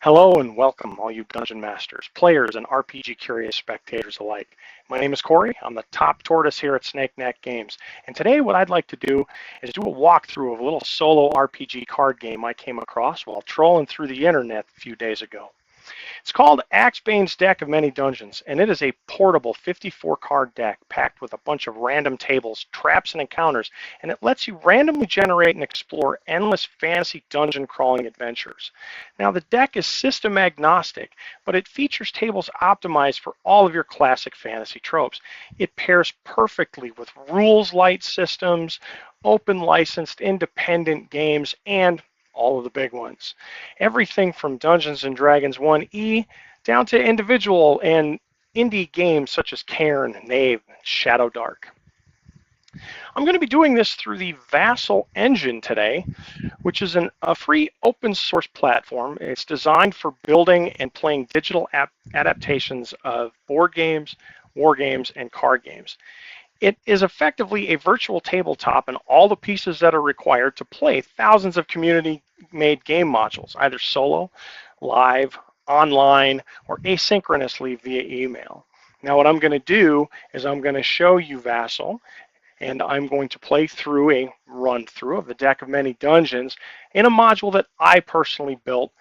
Hello and welcome, all you Dungeon Masters, players, and RPG-curious spectators alike. My name is Corey. I'm the top tortoise here at Snake Neck Games. And today what I'd like to do is do a walkthrough of a little solo RPG card game I came across while trolling through the internet a few days ago. It's called Axebane's Deck of Many Dungeons, and it is a portable 54-card deck packed with a bunch of random tables, traps, and encounters, and it lets you randomly generate and explore endless fantasy dungeon crawling adventures. Now, the deck is system agnostic, but it features tables optimized for all of your classic fantasy tropes. It pairs perfectly with rules-light systems, open licensed independent games, and all of the big ones. Everything from Dungeons and Dragons 1E down to individual and indie games such as Cairn, Knave, and Shadow Dark. I'm going to be doing this through the VASSAL engine today, which is a free open source platform. It's designed for building and playing digital adaptations of board games, war games, and card games. It is effectively a virtual tabletop and all the pieces that are required to play thousands of community-made game modules, either solo, live, online, or asynchronously via email. Now what I'm going to do is I'm going to show you VASSAL, and I'm going to play through a run-through of the Deck of Many Dungeons in a module that I personally built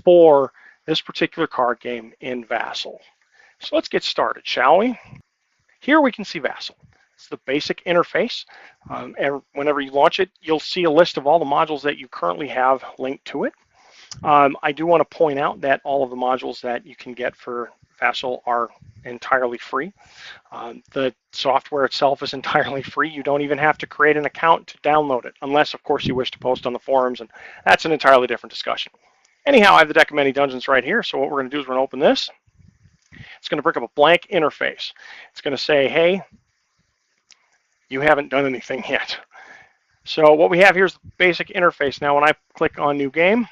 for this particular card game in VASSAL. So let's get started, shall we? Here we can see VASSAL. It's the basic interface, and whenever you launch it, you'll see a list of all the modules that you currently have linked to it. I do want to point out that all of the modules that you can get for VASSAL are entirely free. The software itself is entirely free. You don't even have to create an account to download it, unless, of course, you wish to post on the forums, and that's an entirely different discussion. Anyhow, I have the Deck of Many Dungeons right here, so what we're going to do is we're going to open this. It's going to bring up a blank interface. It's going to say, hey, you haven't done anything yet. So what we have here is the basic interface. Now when I click on New Game,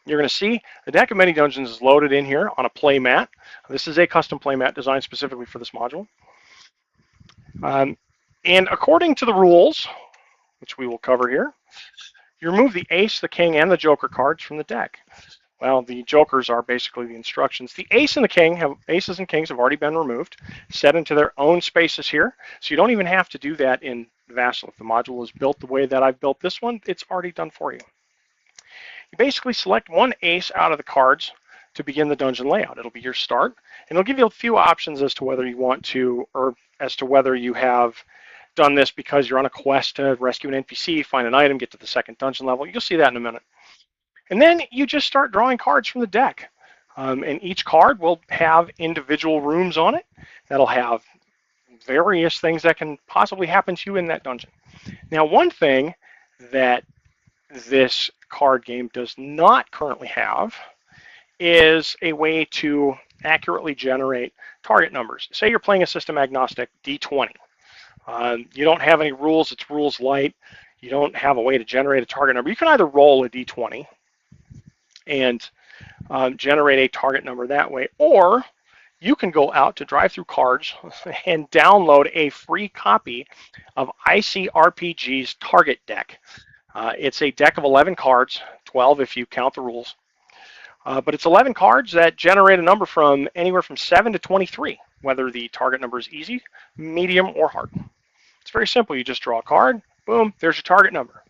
you're going to see the Deck of Many Dungeons is loaded in here on a play mat. This is a custom play mat designed specifically for this module. And according to the rules, which we will cover here, you remove the Ace, the King, and the Joker cards from the deck. Well, the Jokers are basically the instructions. The Aces and Kings have already been removed, set into their own spaces here. So you don't even have to do that in VASSAL. If the module is built the way that I've built this one, it's already done for you. You basically select one Ace out of the cards to begin the dungeon layout. It'll be your start, and it'll give you a few options as to whether you want to, or as to whether you have done this because you're on a quest to rescue an NPC, find an item, get to the second dungeon level. You'll see that in a minute. And then you just start drawing cards from the deck. And each card will have individual rooms on it that'll have various things that can possibly happen to you in that dungeon. Now, one thing that this card game does not currently have is a way to accurately generate target numbers. Say you're playing a system agnostic D20. You don't have any rules, it's rules light. You don't have a way to generate a target number. You can either roll a D20 and generate a target number that way, or you can go out to Drive-Thru Cards and download a free copy of ICRPG's Target Deck. It's a deck of 11 cards, 12 if you count the rules, but it's 11 cards that generate a number from anywhere from 7 to 23, whether the target number is easy, medium, or hard. It's very simple. You just draw a card, boom, there's your target number.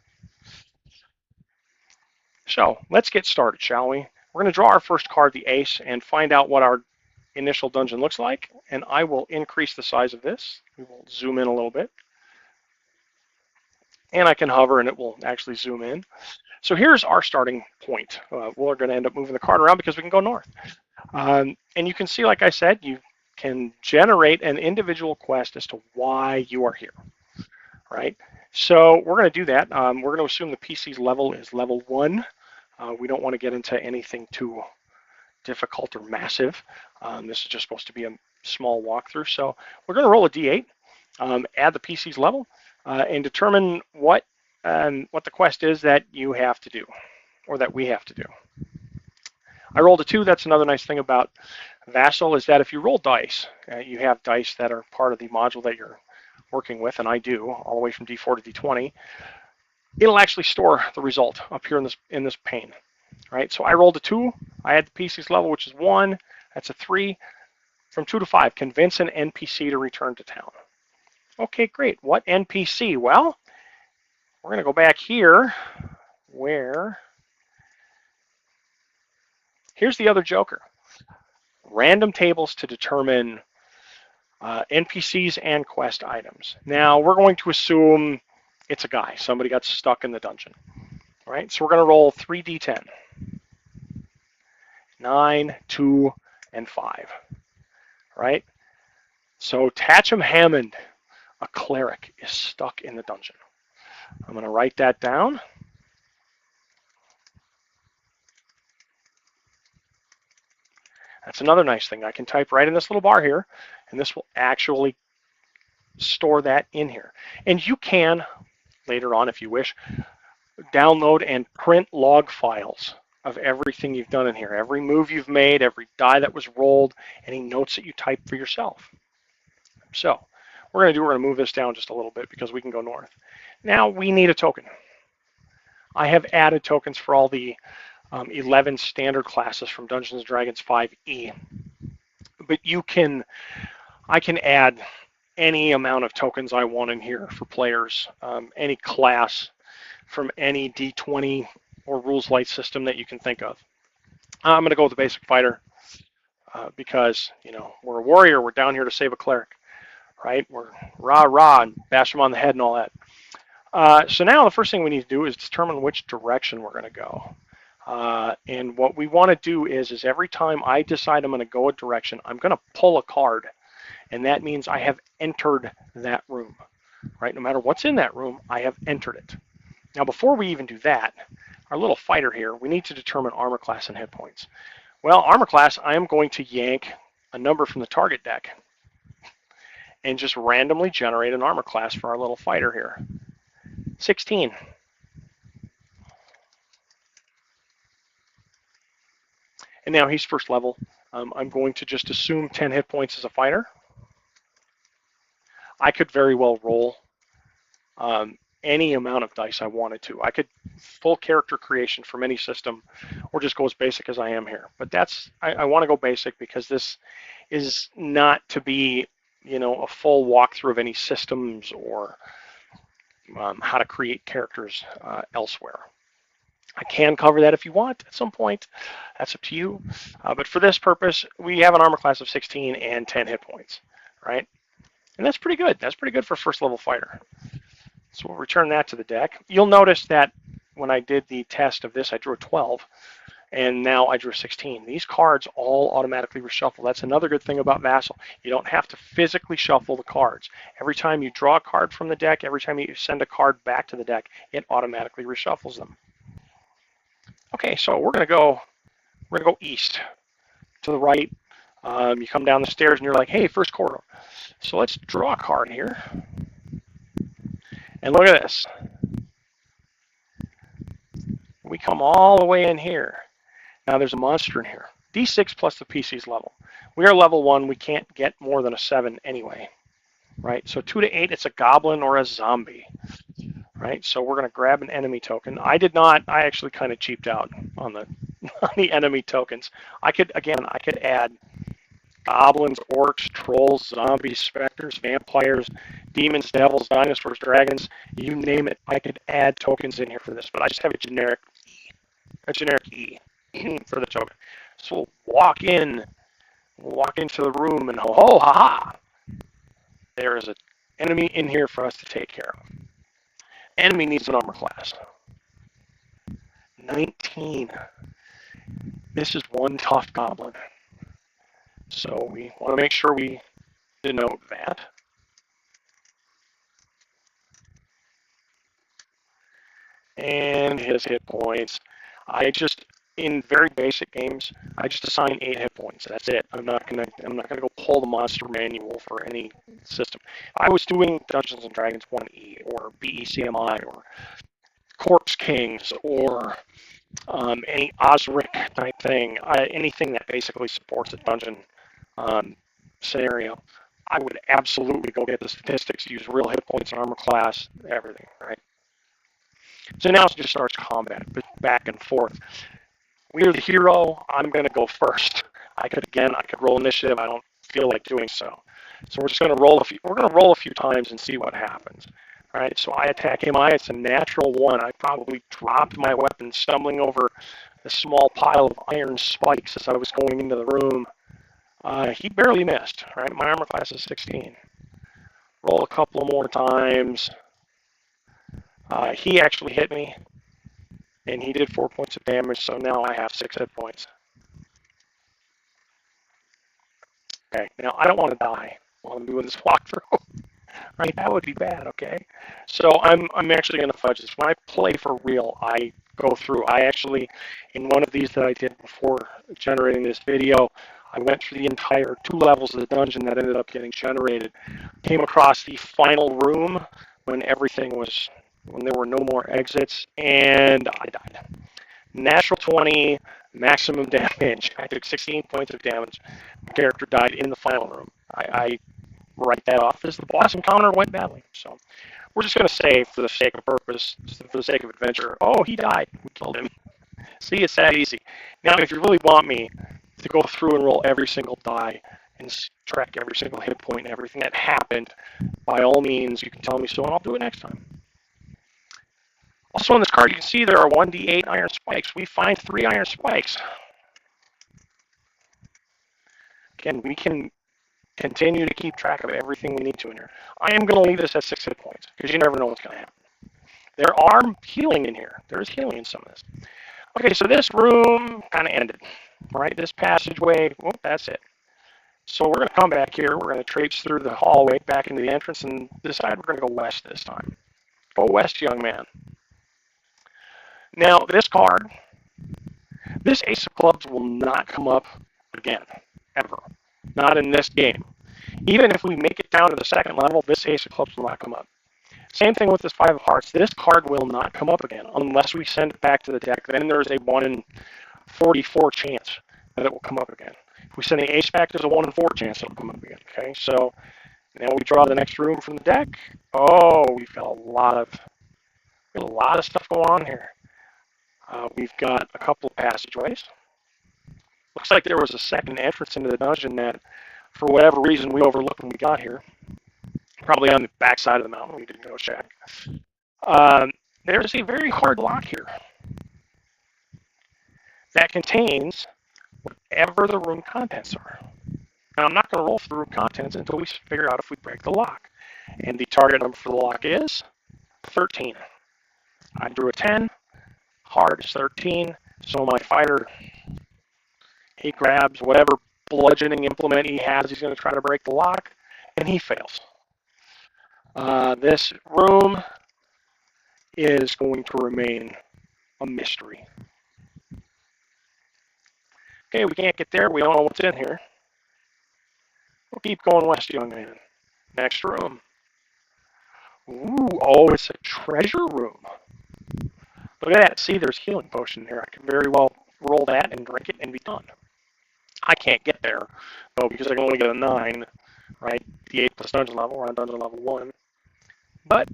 So let's get started, shall we? We're going to draw our first card, the Ace, and find out what our initial dungeon looks like. And I will increase the size of this. We will zoom in a little bit. And I can hover and it will actually zoom in. So here's our starting point. We're going to end up moving the card around because we can go north. And you can see, like I said, you can generate an individual quest as to why you are here, right? So we're going to do that. We're going to assume the PC's level is level 1. We don't want to get into anything too difficult or massive. This is just supposed to be a small walkthrough. So we're going to roll a D8, add the PC's level, and determine what the quest is that you have to do, or that we have to do. I rolled a 2. That's another nice thing about VASSAL is that if you roll dice, you have dice that are part of the module that you're working with, and I do, all the way from D4 to D20, it'll actually store the result up here in this pane, right? So I rolled a 2, I had the PC's level, which is 1. That's a 3. From 2 to 5, convince an NPC to return to town. Okay, great. What NPC? Well, we're going to go back here where... Here's the other joker. Random tables to determine NPCs and quest items. Now, we're going to assume it's a guy. Somebody got stuck in the dungeon. All right, so we're going to roll 3d10. 9, 2, and 5. Right? So Tatcham Hammond, a cleric, is stuck in the dungeon. I'm going to write that down. That's another nice thing. I can type right in this little bar here, and this will actually store that in here. And you can, later on if you wish, download and print log files of everything you've done in here. Every move you've made, every die that was rolled, any notes that you typed for yourself. So we're going to move this down just a little bit because we can go north. Now we need a token. I have added tokens for all the 11 standard classes from Dungeons & Dragons 5e. But I can add any amount of tokens I want in here for players, any class from any D20 or rules light system that you can think of. I'm going to go with the basic fighter because, we're a warrior. We're down here to save a cleric, right? We're rah-rah and bash them on the head and all that. So now the first thing we need to do is determine which direction we're going to go. And what we want to do is every time I decide I'm going to go a direction, I'm going to pull a card. And that means I have entered that room, right? No matter what's in that room, I have entered it. Now, before we even do that, our little fighter here, we need to determine armor class and hit points. Well, armor class, I am going to yank a number from the target deck and just randomly generate an armor class for our little fighter here. 16. And now he's first level. I'm going to just assume 10 hit points as a fighter. I could very well roll any amount of dice I wanted to. I could full character creation from any system or just go as basic as I am here. But I want to go basic because this is not to be, a full walkthrough of any systems or how to create characters elsewhere. I can cover that if you want at some point. That's up to you. But for this purpose, we have an armor class of 16 and 10 hit points, right? And that's pretty good. That's pretty good for first level fighter. So we'll return that to the deck. You'll notice that when I did the test of this, I drew a 12, and now I drew a 16. These cards all automatically reshuffle. That's another good thing about Vassal. You don't have to physically shuffle the cards. Every time you draw a card from the deck, every time you send a card back to the deck, it automatically reshuffles them. Okay, so we're gonna go east to the right. You come down the stairs and you're like, hey, first corridor. So let's draw a card here. And look at this. We come all the way in here. Now there's a monster in here. D6 plus the PC's level. We are level 1. We can't get more than a 7 anyway. Right? So 2 to 8, it's a goblin or a zombie. Right? So we're going to grab an enemy token. I did not. I actually kind of cheaped out on the enemy tokens. I could add goblins, orcs, trolls, zombies, specters, vampires, demons, devils, dinosaurs, dragons, you name it. I could add tokens in here for this, but I just have a generic E for the token. So we'll walk into the room and ho, ha. There is an enemy in here for us to take care of. Enemy needs an armor class. 19. This is one tough goblin. So we want to make sure we denote that. And his hit points. In very basic games, I just assign 8 hit points. That's it. I'm not gonna go pull the monster manual for any system. I was doing Dungeons and Dragons 1E or BECMI or Corpse Kings or any Osric type thing, anything that basically supports a dungeon scenario, I would absolutely go get the statistics, use real hit points, armor class, everything, right? So now it just starts combat, back and forth. we're the hero. I'm going to go first. I could roll initiative. I don't feel like doing so. So we're just going to roll a few. We're going to roll a few times and see what happens. All right. So I attack him. It's a natural one. I probably dropped my weapon, stumbling over a small pile of iron spikes as I was going into the room. He barely missed. All right. My armor class is 16. Roll a couple more times. He actually hit me, and he did 4 points of damage. So now I have 6 hit points. Okay, now I don't want to die while I'm doing this walkthrough, right? That would be bad, okay? So I'm actually going to fudge this. When I play for real, I go through. I actually, in one of these that I did before generating this video, I went through the entire 2 levels of the dungeon that ended up getting generated. Came across the final room when when there were no more exits, and I died. Natural 20, maximum damage. I took 16 points of damage. My character died in the final room. I write that off as the boss encounter went badly. So we're just going to say, for the sake of purpose, for the sake of adventure, oh, he died. We killed him. See, it's that easy. Now, if you really want me to go through and roll every single die and track every single hit point and everything that happened, by all means, you can tell me so, and I'll do it next time. Also on this card, you can see there are 1d8 iron spikes. We find 3 iron spikes. Again, we can continue to keep track of everything we need to in here. I am going to leave this at 6 hit points because you never know what's going to happen. There are healing in here. There is healing in some of this. Okay, so this room kind of ended, right? This passageway, well, that's it. So we're going to come back here. We're going to traipse through the hallway back into the entrance and decide we're going to go west this time. Go west, young man. Now, this card, this Ace of Clubs will not come up again, ever. Not in this game. Even if we make it down to the second level, this Ace of Clubs will not come up. Same thing with this Five of Hearts. This card will not come up again unless we send it back to the deck. Then there's a 1 in 44 chance that it will come up again. If we send the ace back, there's a 1 in 4 chance it'll come up again. Okay, so now we draw the next room from the deck. Oh, we've got a lot of stuff going on here. We've got a couple of passageways. Looks like there was a second entrance into the dungeon that, for whatever reason, we overlooked when we got here. Probably on the back side of the mountain. We didn't go check. There's a very hard lock here that contains whatever the room contents are. Now, I'm not going to roll for the room contents until we figure out if we break the lock. And the target number for the lock is 13. I drew a 10. Hard is 13. So my fighter, he grabs whatever bludgeoning implement he has. He's going to try to break the lock, and he fails. This room is going to remain a mystery. Okay, we can't get there. We don't know what's in here. We'll keep going west, young man. Next room. Ooh, oh, it's a treasure room. Look at that. See, there's healing potion here. I can very well roll that and drink it and be done. I can't get there, though, because I can only get a 9, right? The 8 plus dungeon level. We're on dungeon level 1. But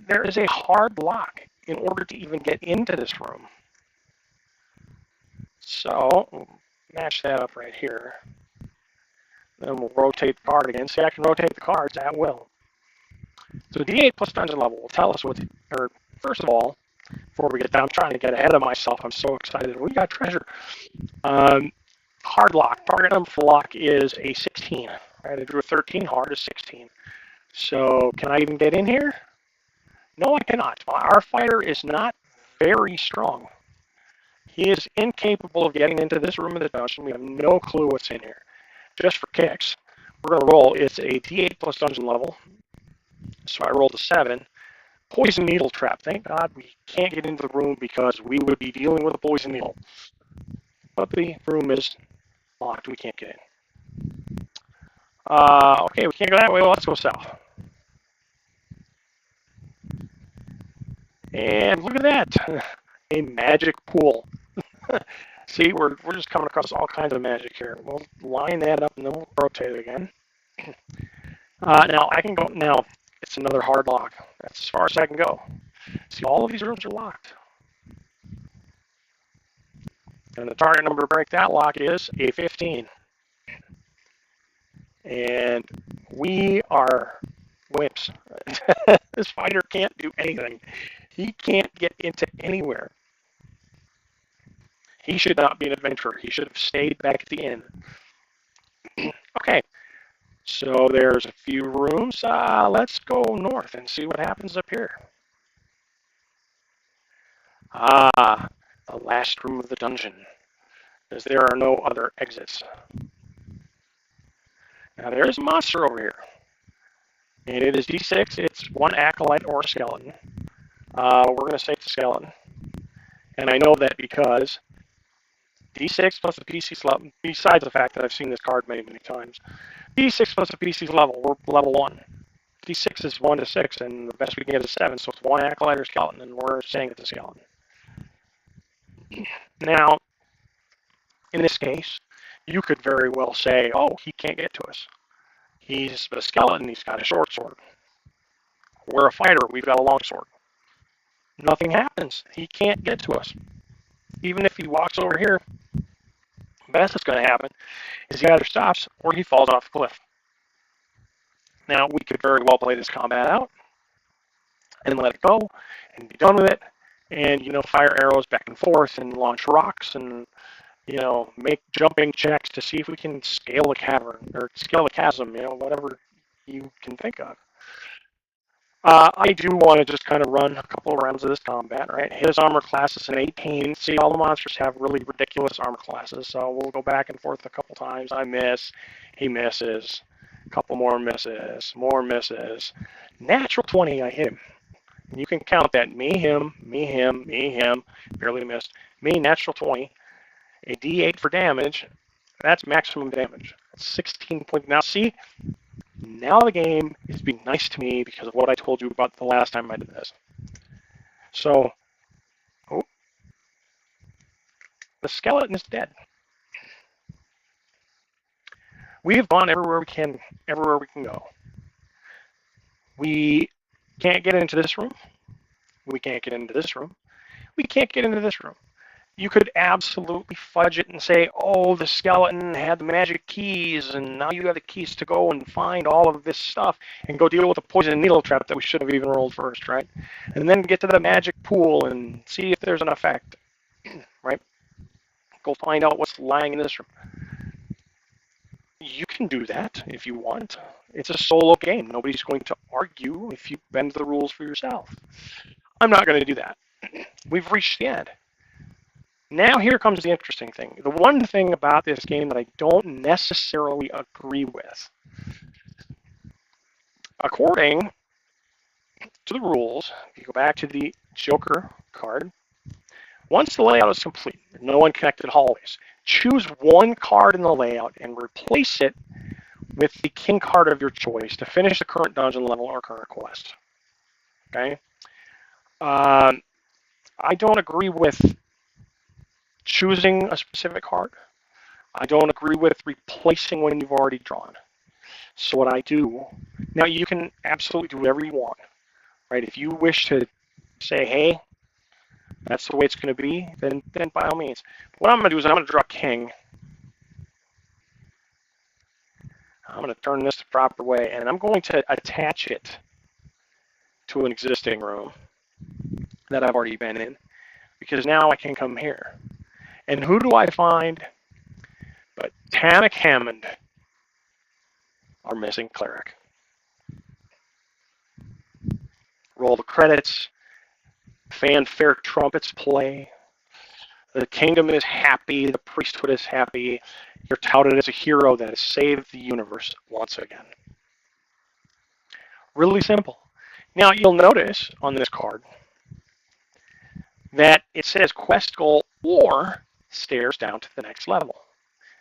there is a hard lock in order to even get into this room. So, we'll match that up right here. Then we'll rotate the card again. See, I can rotate the cards at will. So the D8 plus dungeon level will tell us or first of all, before we get down, I'm trying to get ahead of myself. I'm so excited. We got treasure. Hard lock. Target number for lock is a 16. Right, I drew a 13. Hard is 16. So can I even get in here? No, I cannot. Our fighter is not very strong. He is incapable of getting into this room of the dungeon. We have no clue what's in here. Just for kicks, we're going to roll. It's a D8 plus dungeon level. So I rolled a 7. Poison needle trap. Thank God we can't get into the room because we would be dealing with a poison needle. But the room is locked. We can't get in. Okay, we can't go that way. Well, let's go south. And look at that. A magic pool. See, we're just coming across all kinds of magic here. We'll line that up and then we'll rotate it again. Now I can go. Now it's another hard lock. That's as far as I can go. See, all of these rooms are locked. And the target number to break that lock is a 15. And we are wimps. This fighter can't do anything. He can't get into anywhere. He should not be an adventurer. He should have stayed back at the inn. Okay, so there's a few rooms. Let's go north and see what happens up here. Ah, the last room of the dungeon, as there are no other exits. Now there's a monster over here, and it is D6. It's one acolyte or a skeleton. We're going to say it's a skeleton, and I know that because D6 plus the PC's level, besides the fact that I've seen this card many, many times, D6 plus the PC's level, we're level 1. D6 is 1 to 6, and the best we can get is 7, so it's one acolyte or skeleton, and we're saying it's a skeleton. Now, in this case, you could very well say, oh, he can't get to us. He's a skeleton, he's got a short sword. We're a fighter, we've got a long sword. Nothing happens. He can't get to us. Even if he walks over here, the best that's going to happen is he either stops or he falls off the cliff. Now, we could very well play this combat out and let it go and be done with it, and fire arrows back and forth and launch rocks and make jumping checks to see if we can scale the cavern or scale the chasm, whatever you can think of. I do want to just kind of run a couple of rounds of this combat, right? His armor class is an 18. See, all the monsters have really ridiculous armor classes, so we'll go back and forth a couple times. I miss, he misses, a couple more misses, more misses. Natural 20, I hit him. You can count that. Me, him, me, him, me, him. Barely missed. Me, natural 20. A D8 for damage. That's maximum damage. 16 points. Now, see, now the game is being nice to me because of what I told you about the last time I did this. So, oh, the skeleton is dead. We have gone everywhere we can go. We can't get into this room. We can't get into this room. We can't get into this room. You could absolutely fudge it and say, oh, the skeleton had the magic keys, and now you have the keys to go and find all of this stuff and go deal with the poison needle trap that we should have even rolled first, right? And then get to the magic pool and see if there's an effect, right? Go find out what's lying in this room. You can do that if you want. It's a solo game. Nobody's going to argue if you bend the rules for yourself. I'm not going to do that. We've reached the end. Now here comes the interesting thing. The one thing about this game that I don't necessarily agree with. According to the rules, if you go back to the Joker card, once the layout is complete, no unconnected hallways, choose one card in the layout and replace it with the king card of your choice to finish the current dungeon level or current quest. Okay? I don't agree with choosing a specific card. I don't agree with replacing one you've already drawn. So what I do, now you can absolutely do whatever you want, right? If you wish to say, hey, that's the way it's going to be, then by all means. What I'm going to do is I'm going to draw king. I'm going to turn this the proper way, and I'm going to attach it to an existing room that I've already been in, because now I can come here. And who do I find but Tannic Hammond, our missing cleric. Roll the credits, fanfare trumpets play, the kingdom is happy, the priesthood is happy, you're touted as a hero that has saved the universe once again. Really simple. Now you'll notice on this card that it says quest goal or stairs down to the next level.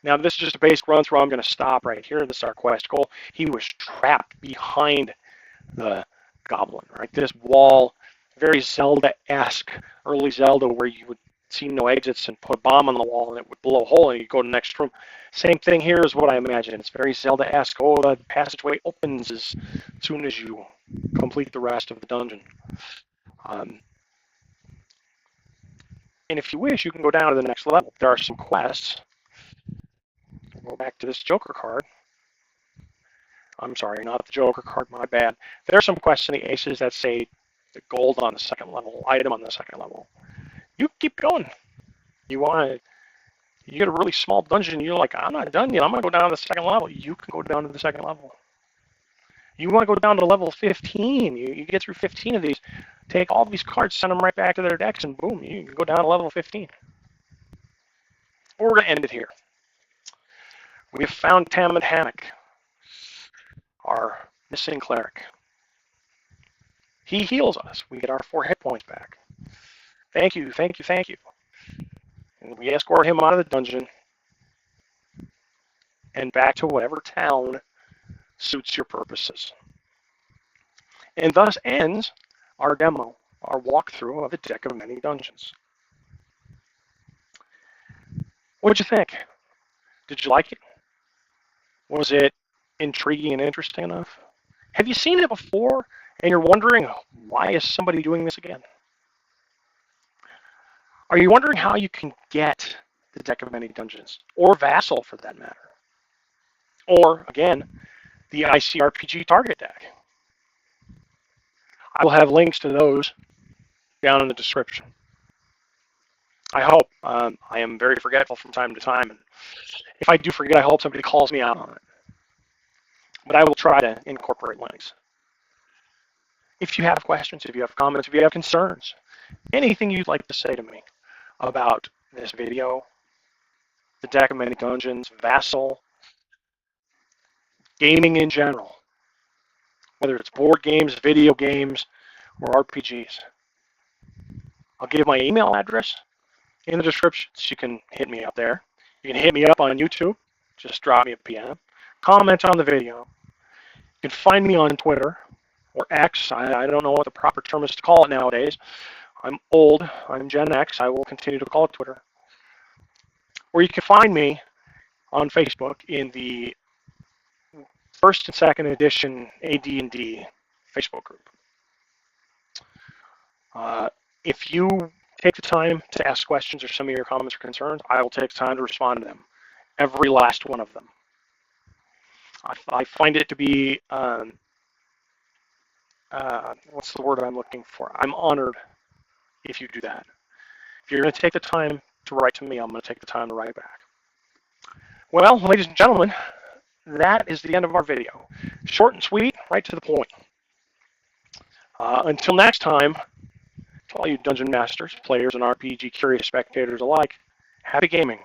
Now this is just a basic run through. I'm going to stop right here. This is our quest goal. He was trapped behind the goblin, right? This wall, very Zelda-esque, early Zelda, where you would see no exits and put a bomb on the wall and it would blow a hole and you go to the next room. Same thing here is what I imagine. It's very Zelda-esque. Oh, the passageway opens as soon as you complete the rest of the dungeon. And if you wish, you can go down to the next level. There are some quests. We'll go back to this Joker card. I'm sorry, not the Joker card, my bad. There are some quests in the Aces that say the gold on the second level, item on the second level. You keep going. You want to, you get a really small dungeon, you're like, I'm not done yet, I'm going to go down to the second level. You can go down to the second level. You want to go down to level 15. You get through 15 of these, take all these cards, send them right back to their decks, and boom, you can go down to level 15. We're going to end it here. We have found Tamid Hammock, our missing cleric. He heals us. We get our 4 hit points back. Thank you, thank you, thank you. And we escort him out of the dungeon and back to whatever town suits your purposes. And thus ends our demo, our walkthrough of a deck of many dungeons. What did you think? Did you like it? Was it intriguing and interesting enough? Have you seen it before and you're wondering, why is somebody doing this again? Are you wondering how you can get the deck of many dungeons, or Vassal for that matter? Or, again, the ICRPG target deck? I will have links to those down in the description. I hope. I am very forgetful from time to time, and if I do forget, I hope somebody calls me out on it. But I will try to incorporate links. If you have questions, if you have comments, if you have concerns, anything you'd like to say to me about this video, the deck of many dungeons, Vassal, gaming in general, whether it's board games, video games, or RPGs, I'll give my email address in the description so you can hit me up there. You can hit me up on YouTube, just drop me a PM, comment on the video. You can find me on Twitter or X. I don't know what the proper term is to call it nowadays. I'm old. I'm Gen X. I will continue to call it Twitter. Or you can find me on Facebook in the first and second edition AD&D Facebook group. If you take the time to ask questions or some of your comments or concerns, I will take the time to respond to them. Every last one of them. I find it to be, what's the word I'm looking for? I'm honored if you do that. If you're going to take the time to write to me, I'm going to take the time to write back. Well, ladies and gentlemen, that is the end of our video. Short and sweet, right to the point. Until next time, to all you Dungeon Masters, players, and RPG curious spectators alike, happy gaming.